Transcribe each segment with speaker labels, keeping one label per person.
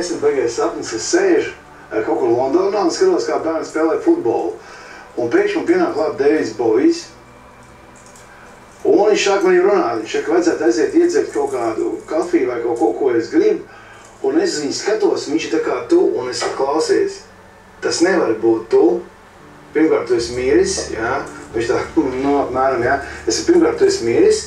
Speaker 1: nesen beigais sapnis, es sēžu kaut kur Londonā un skatos, kā bērni spēlē futbolu. Un pēkšņi man pienāk klāt Davids Bowijs. Un viņš sāk man runāt, viņš saka, vajadzētu aiziet iedzert kaut kādu kafiju vai kaut ko, ko es gribu. Un es viņu skatos, viņš ir tā kā tu, un es saku, klausies, tas nevar būt tu. Pirmkārt, tu esi miris, jā. Viņš tā, apmēram, jā. Pirmkārt, tu esi miris.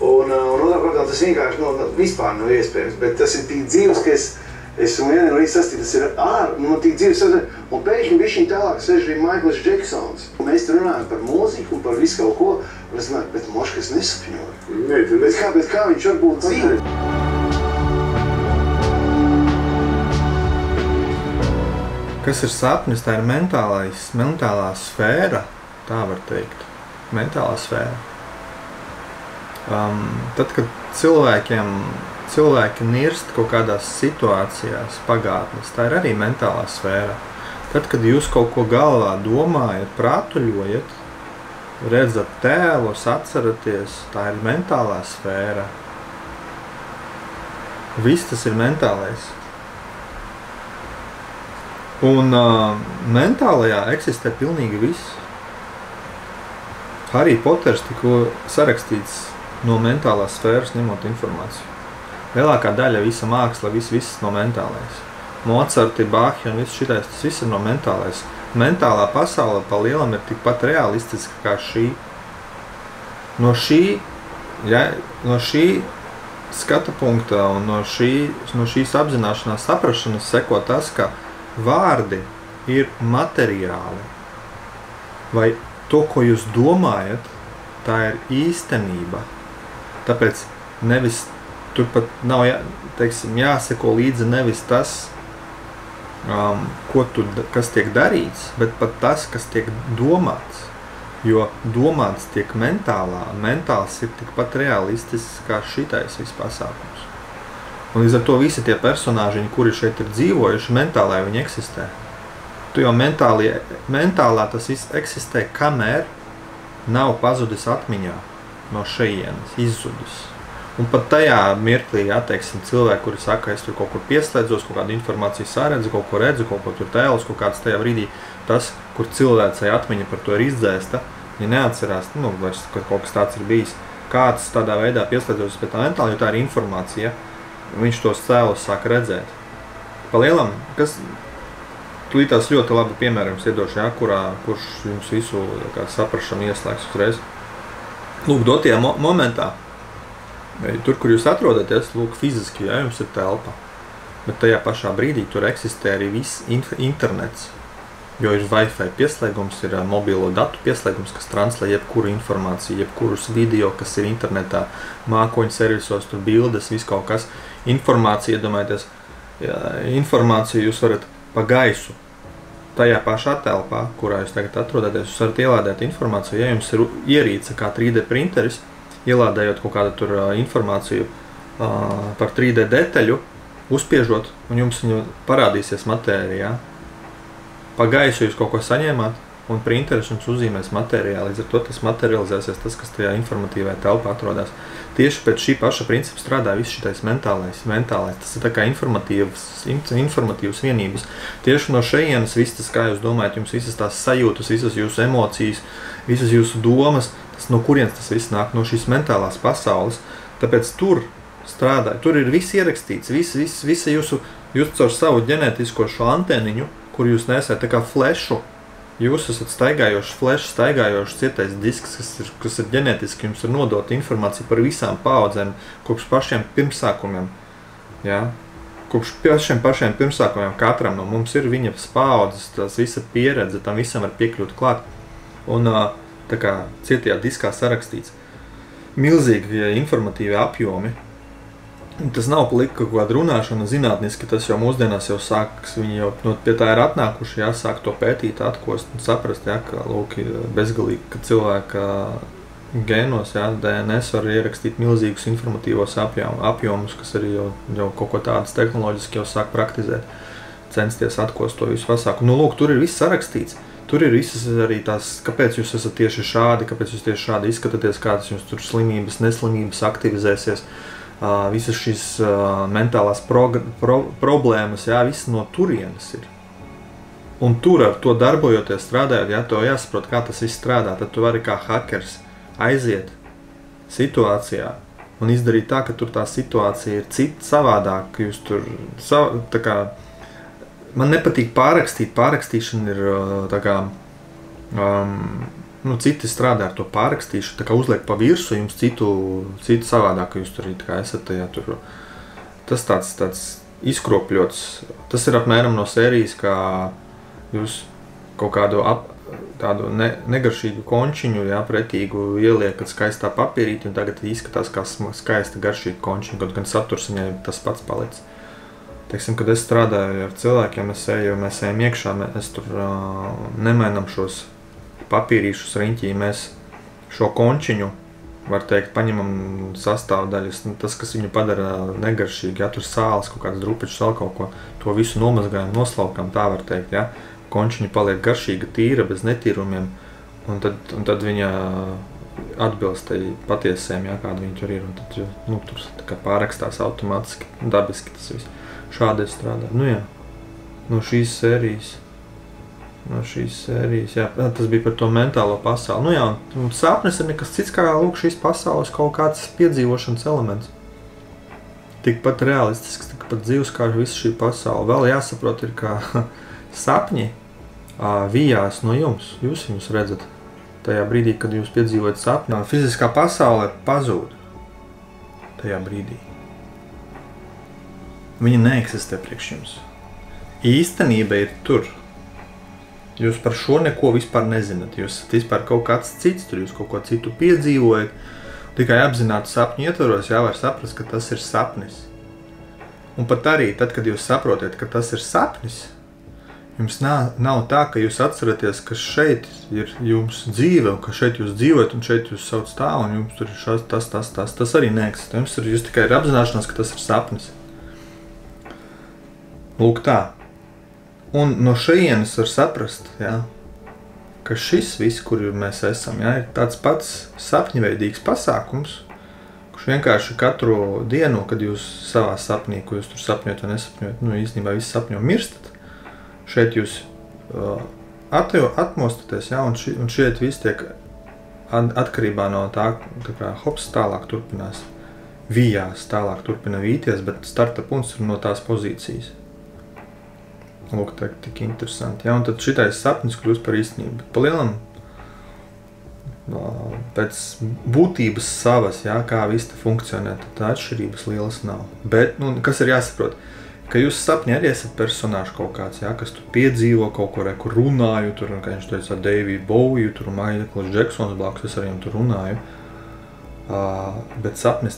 Speaker 1: Un otrkārt, tas vienkārši vispār nav iespējams. Bet tas ir tik dzīvs, ka es vienīgi līdz sastīju, tas ir tik dzīvs. Un pēkšņi bišķiņ tālāk sēž arī Maikls Džeksons. Mēs te runājam par mūziku un par visu kaut ko. Un es domāju, bet moškas nesapņoju. Bet kā viņš var būt dzīves?
Speaker 2: Kas ir sapnis? Tā ir mentālā sfēra, tā var teikt. Mentālā sfēra. Tad, kad cilvēki nirst kaut kādās situācijās pagātnes, tā ir arī mentālā sfēra. Tad, kad jūs kaut ko galvā domājat, prātuļojat, redzat tēlus, atceraties, tā ir mentālā sfēra. Viss tas ir mentālais. Un mentālajā eksistē pilnīgi viss. Harry Potters tika sarakstīts no mentālās sfēras, ņemot informāciju. Lielākā daļa visa māksla, viss no mentālais. Mocarti, Bahi un viss šitais, tas viss ir no mentālais. Mentālā pasaule pa lielam ir tikpat realistiska kā šī. No šī skata punkta un no šīs apzināšanās saprašanas seko tas, ka vārdi ir materiāli. Vai to, ko jūs domājat, tā ir īstenība. Tāpēc nevis turpat nav jāseko līdzi nevis tas, kas tiek darīts, bet pat tas, kas tiek domāts. Jo domāts tiek mentālā, mentāls ir tikpat realistisks kā šitais viss pasākums. Un līdz ar to visi tie personāžiņi, kuri šeit ir dzīvojuši, mentālā viņi eksistē. Tu jau mentālā tas viss eksistē, kamēr nav pazudis atmiņā no šejienes, izzudis. Un pat tajā mirklī, cilvēki, kuri saka, es tur kaut kur pieslēdzos, kaut kādu informāciju sāredzu, kaut ko redzu, kaut ko tur tēlus, kaut kāds tajā brīdī, tas, kur cilvēcei atmiņa par to ir izdzēsta, ja neatcerās, vairs, ka kaut kas tāds ir bijis, kāds tādā veidā pieslēdzos pie tā mentāli, jo tā ir informācija, viņš tos tēlus sāk redzēt. Pa lielam, kas tūlītās ļoti labi piemērams iedošu, kurš jums visu saprašanu ieslēgs uzreiz. Lūk, dotajā momentā, tur, kur jūs atrodaties, lūk, fiziski, jums ir telpa. Bet tajā pašā brīdī tur eksistē arī viss internets. Jo ir Wi-Fi pieslēgums, ir mobilo datu pieslēgums, kas translē jebkuru informāciju, jebkurus video, kas ir internetā, mākoņu servisos, tur bildes, viss kaut kas. Informācija, domājieties, informāciju jūs varat pa gaisu. Tajā pašā telpā, kurā jūs tagad atrodaties, jūs varat ielādēt informāciju. Ja jums ir ierīce kā 3D printeris, ielādējot kaut kādu tur informāciju par 3D detaļu, uzspiežot, un jums viņu parādīsies matērijā. Pa gaisu jūs kaut ko saņēmāt, un printeris jums uzzīmēs matērijā. Līdz ar to tas materializēsies tas, kas tajā informatīvajā telpā atrodas. Tieši pēc šī paša principa strādā viss šitais mentālais. Tas ir tā kā informatīvas vienības. Tieši no šejienes viss tas, kā jūs domājat, jums visas tās sajūtas, visas jūsu emocijas, visas jūsu domas, tas no kurienes tas viss nāk, no šīs mentālās pasaules. Tāpēc tur strādā, tur ir viss ierakstīts, visa jūs caur savu ģenētisko šo anteniņu, kur jūs nesat tā kā flešu. Jūs esat staigājošs cietais disks, kas ir ģenētiski, jums ir nodota informācija par visām paaudzēm, kopš pašiem pirmsākumiem. Ja? Kopš pašiem pirmsākumiem katram no mums ir viņas paaudzes, tās visa pieredze, tam visam var piekļūt klāt. Un tā kā cietajā diskā sarakstīts milzīgi informatīvi apjomi. Tas nav kaut kāda runāšana zinātniski, tas jau mūsdienās jau sākas, viņi jau pie tā ir atnākuši, sāk to pētīt, atkost un saprast, ka lūk, bezgalīgi, ka cilvēka gēnos, DNS var ierakstīt milzīgus informatīvos apjomus, kas arī jau kaut ko tādas tehnoloģiski jau sāk praktizēt, censties atkost to visu pasāku. Lūk, tur ir viss sarakstīts. Tur ir visas arī tās, kāpēc jūs esat tieši šādi, kāpēc jūs tieši šādi izskatāties, kādas jums tur slimības, neslimības aktivizēsies. visas šīs mentālās problēmas, jā, viss no turienes ir. Un tur ar to darbojoties, strādājot, jā, to jāsaprot, kā tas viss strādā, tad tu vari kā hakers aiziet situācijā un izdarīt tā, ka tur tā situācija ir cita savādāk, ka jūs tur, tā kā, man nepatīk pārrakstīt, pārrakstīšana ir tā kā, citi strādā ar to pārrakstīšanu, tā kā uzliek pa virsu jums citu savādāk, ka jūs tur tā kā esat tajā tur, tas tāds izkropļots, tas ir apmēram no sērijas, kā jūs kaut kādu tādu negaršīgu končiņu, jā, pretīgu ieliekat skaistā papīrīti, un tagad izskatās kā skaista garšīga končiņa, kaut gan saturs viņai tas pats palicis. Teiksim, kad es strādāju ar cilvēkiem, mēs ejam iekšā, mēs tur nemainam šos papīrīšus riņķī, mēs šo končiņu, var teikt, paņemam sastāvdaļas, tas, kas viņu padara negaršīgi, jā, tur sāls, kaut kāds drupečs, vēl kaut ko, to visu nomazgājam, noslaukam, tā var teikt, jā. Končiņa paliek garšīga, tīra, bez netīrumiem, un tad viņa atbilst tai patiesēm, jā, kāda viņa tur ir, un tad, tur tā kā pārrakstās automātiski, dabiski tas viss. Šādi es strādāju. Jā, no šīs sērijas, jā, tas bija par to mentālo pasauli. Jā, un sapnis ir nekas cits, kā lūk šīs pasaules kaut kāds piedzīvošanas elements. Tikpat realistisks, tikpat dzīvs kā visa šī pasaule. Vēl jāsaprot ir, ka sapņi vijās no jums. Jūs viņus redzat tajā brīdī, kad jūs piedzīvojat sapni. Fiziskā pasaule pazūd tajā brīdī. Viņa neeksistē priekš jums. Īstenība ir tur. Jūs par šo neko vispār nezināt. Jūs esat vispār kaut kāds cits, tur jūs kaut ko citu piedzīvojat. Tikai apzināti sapņu ietvaros jāvar saprast, ka tas ir sapnis. Un pat arī tad, kad jūs saprotat, ka tas ir sapnis, jums nav tā, ka jūs atceraties, ka šeit ir jums dzīve, un ka šeit jūs dzīvojat, un šeit jūs sauc tā, un jums tur ir tas arī neeksistē. Jūs tikai ir apzināšanās, ka tas ir sapnis. Lūk tā. Un no šejienes var saprast, jā, ka šis viss, kur mēs esam, jā, ir tāds pats sapņveidīgs pasākums, kurš vienkārši katru dienu, kad jūs savā sapnī, ko jūs tur sapņojat un nesapņojat, īstenībā visi sapņo mirstat, šeit jūs atmostaties, jā, un šeit viss tiek atkarībā no tā kā hops tālāk turpinās, vijās tālāk turpina vīties, bet starta punkts ir no tās pozīcijas. Lūk, tā tik interesanti, jā, un tad šitais sapnis kļūst par īstenību, bet pa lielam pēc būtības savas, jā, kā viss te funkcionē, tad atšķirības lielas nav. Bet, kas ir jāsaprot? Ka jūs sapņi arī esat personāži kaut kāds, jā, kas tur piedzīvo kaut ko, kur runāju, tur, kā viņš teica, David Bowie, tur Michaels Jacksons blakus, es arī tur runāju. Bet sapnis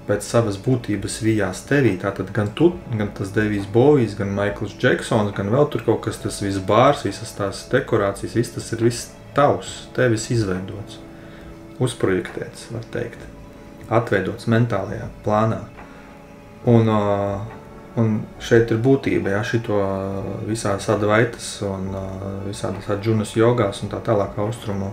Speaker 2: pēc savas būtības vijās tevī, tātad gan tu, gan tas Davids Bowies, gan Michaels Jacksons, gan vēl tur kaut kas tas viss bārs, visas tās dekorācijas, viss tas ir viss tavs, tevis izveidots, uzprojektēts, var teikt, atveidots mentālajā plānā. Un šeit ir būtība, jā, šito visās advaitas un visādas adžunas jogās un tā tālāk austrumu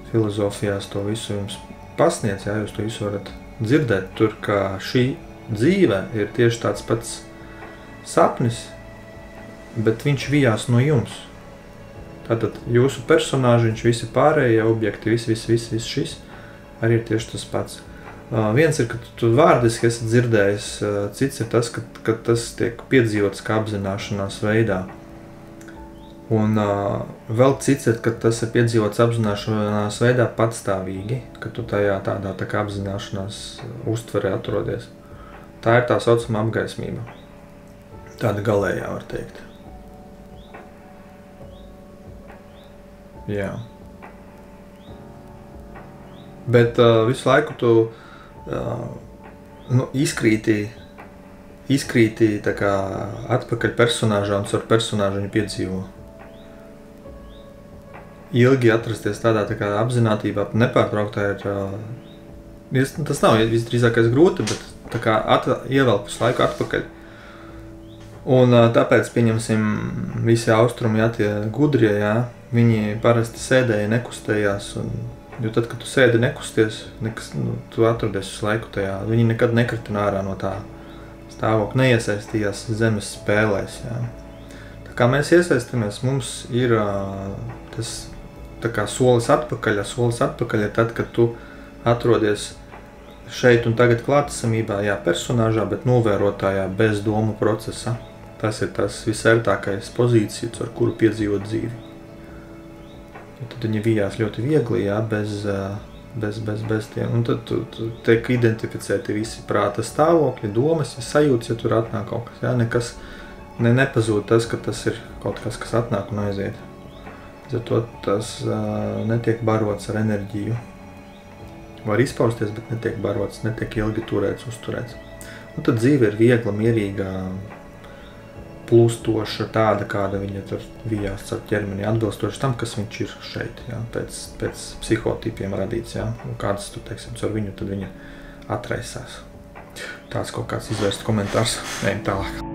Speaker 2: filozofijās to visu jums pasniedz, jā, jūs to visu varat dzirdēt tur, ka šī dzīve ir tieši tāds pats sapnis, bet viņš vijās no jums. Tātad jūsu personāžiņš, visi pārējie objekti, viss šis arī ir tieši tas pats. Viens ir, ka tu vārdiski esi dzirdējis, cits ir tas, ka tas tiek piedzīvots kā apzināšanās veidā. Un vēl cits ir, ka tas ir piedzīvots apzināšanās veidā patstāvīgi, ka tu tajā tādā tā kā apzināšanās uztverē atrodies. Tā ir tā saucamā apgaismība. Tāda galējā, var teikt. Jā. Bet visu laiku tu izkrīti tā kā atpakaļ personāžā un ar personāžu viņu piedzīvo. Ilgi atrasties tādā tā kā apzinātībā, nepārtrauktā ir, tas nav visdrīzākais grūti, bet tā kā ievelk visu laiku atpakaļ. Un tāpēc, pieņemsim, visi austrumi, jā, tie gudrie, jā, viņi parasti sēdēja, nekustējās un Jo tad, kad tu sēdi nekusties, tu atrodies uz laiku tajā, viņi nekad nekritina ārā no tā stāvokļa, neiesaistījās zemes spēlēs. Jā. Tā kā mēs iesaistamies, mums ir tas tā kā solis atpakaļ ir tad, kad tu atrodies šeit un tagad klātesamībā, jā, personāžā, bet novērotājā bez domu procesa. Tas ir tas visērtākais pozīcijas, ar kuru piedzīvot dzīvi. Tad viņi vijās ļoti viegli, jā, bez tiem. Un tad tu tiek identificēti visi prāta stāvokļi, domas, sajūtas, ja tur atnāk kaut kas. Jā, nekas nepazūd tas, ka tas ir kaut kas atnāk un aiziet. Zato tas netiek barots ar enerģiju. Var izpausties, bet netiek barots, netiek ilgi turēts, uzturēts. Un tad dzīve ir viegla, mierīga, plūstoša, tāda, kāda viņa tur vijās ar ķermeni, atbilstoši tam, kas viņš ir šeit, jā, pēc psihotipiem radīts, jā, un kādas tu, teiksim, ar viņu, tad viņa atraisās. Tāds kaut kāds izvērsts komentārs, ejam tālāk.